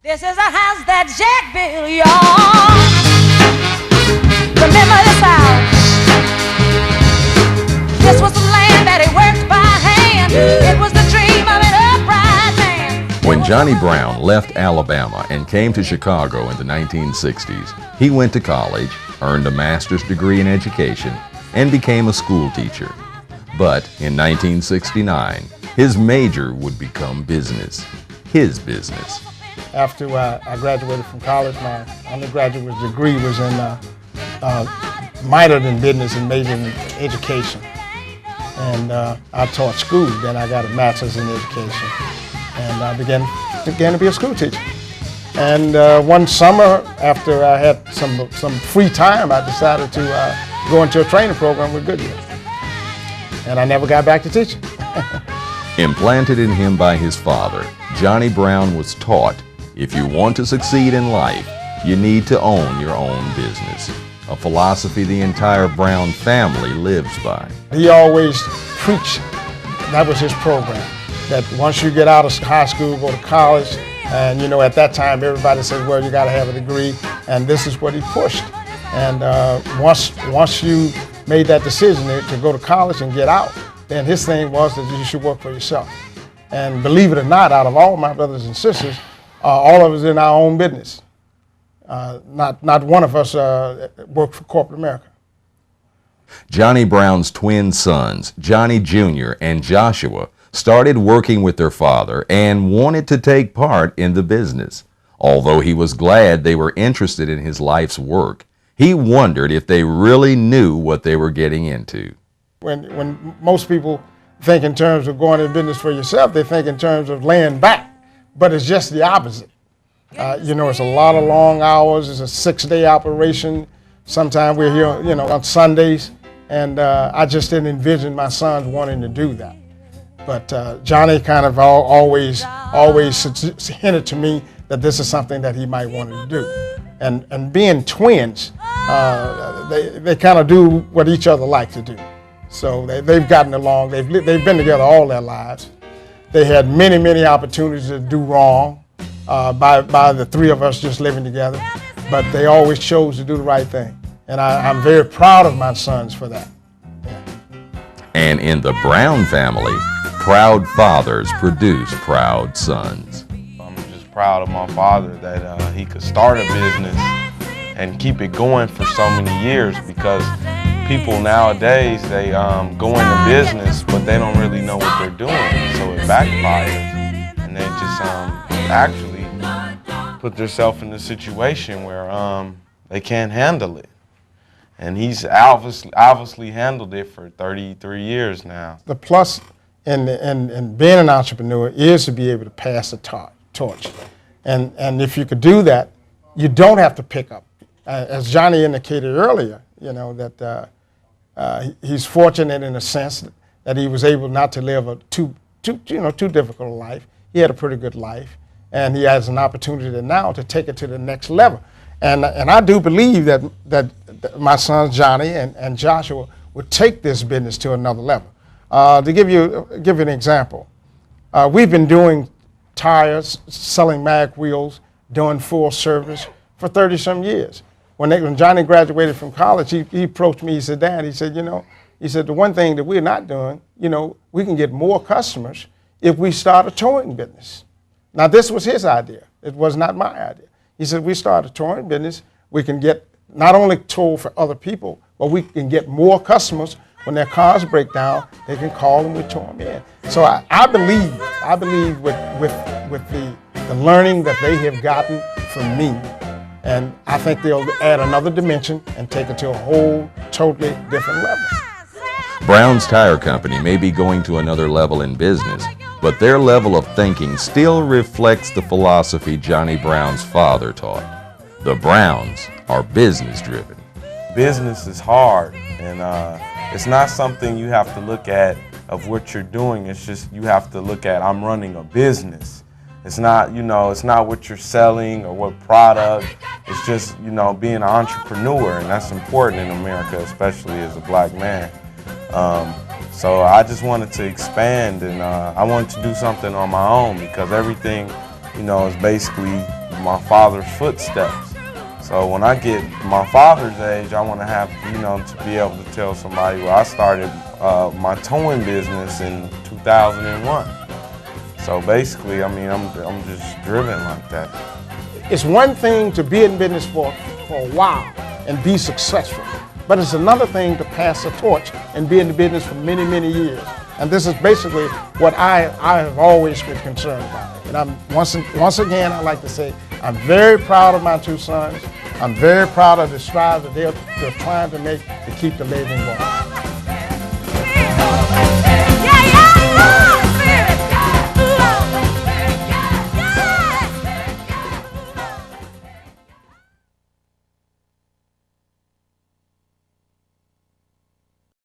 This is a house that Jack built, y'all. Remember this house. This was the land that he worked by hand. It was the dream of an upright man. When Johnny Brown left Alabama and came to Chicago in the 1960s, he went to college, earned a master's degree in education, and became a school teacher. But in 1969, his major would become business, his business. After I graduated from college, my undergraduate degree was in minored in business and majored in education. And I taught school, then I got a master's in education. And I began to be a school teacher. And one summer, after I had some free time, I decided to go into a training program with Goodyear. And I never got back to teaching. Implanted in him by his father, Johnny Brown was taught, if you want to succeed in life, you need to own your own business, a philosophy the entire Brown family lives by. He always preached, that was his program, that once you get out of high school, go to college, and you know, at that time everybody said, well, you got to have a degree, and this is what he pushed. And once you made that decision to go to college and get out, then his thing was that you should work for yourself. And believe it or not, out of all my brothers and sisters, all of us in our own business. Not one of us worked for corporate America. Johnny Brown's twin sons, Johnny Jr. and Joshua, started working with their father and wanted to take part in the business. Although he was glad they were interested in his life's work, he wondered if they really knew what they were getting into. When most people think in terms of going into business for yourself, they think in terms of laying back. But it's just the opposite. You know, it's a lot of long hours. It's a 6-day operation. Sometimes we're here, you know, on Sundays. And I just didn't envision my sons wanting to do that. But Johnny kind of always hinted to me that this is something that he might want to do. And being twins, they kind of do what each other like to do. So they've gotten along. They've been together all their lives. They had many opportunities to do wrong by the three of us just living together, but they always chose to do the right thing. And I'm very proud of my sons for that. Yeah. And in the Brown family, proud fathers produce proud sons. I'm just proud of my father that he could start a business and keep it going for so many years, because people nowadays, they go into business, but they don't really know what they're doing, so it backfires. And they just actually put themselves in a situation where they can't handle it. And he's obviously handled it for 33 years now. The plus in being an entrepreneur is to be able to pass the torch. And if you could do that, you don't have to pick up. As Johnny indicated earlier, you know, that he's fortunate in a sense that he was able not to live a too difficult a life. He had a pretty good life, and he has an opportunity now to take it to the next level. And I do believe that my sons Johnny and Joshua would take this business to another level. To give you an example, we've been doing tires, selling mag wheels, doing full service for 30-some years. When Johnny graduated from college, he approached me, he said, Dad, he said, the one thing that we're not doing, we can get more customers if we start a towing business. Now, this was his idea. It was not my idea. He said, we start a towing business, we can get not only tow for other people, but we can get more customers. When their cars break down, they can call and we tow them in. So I believe with the learning that they have gotten from me, and I think they'll add another dimension and take it to a whole totally different level. Brown's Tire Company may be going to another level in business, but their level of thinking still reflects the philosophy Johnny Brown's father taught. The Browns are business-driven. Business is hard, and it's not something you have to look at of what you're doing. It's just you have to look at, I'm running a business. It's not, it's not what you're selling or what product. It's just, being an entrepreneur, and that's important in America, especially as a black man. So I just wanted to expand, and I wanted to do something on my own, because everything, is basically my father's footsteps. So when I get my father's age, I want to have, to be able to tell somebody, well, I started my towing business in 2001. So basically, I'm just driven like that. It's one thing to be in business for a while and be successful, but it's another thing to pass the torch and be in the business for many, many years. And this is basically what I have always been concerned about. And once again, I'd like to say, I'm very proud of my two sons. I'm very proud of the strides that they're trying to make to keep the living going.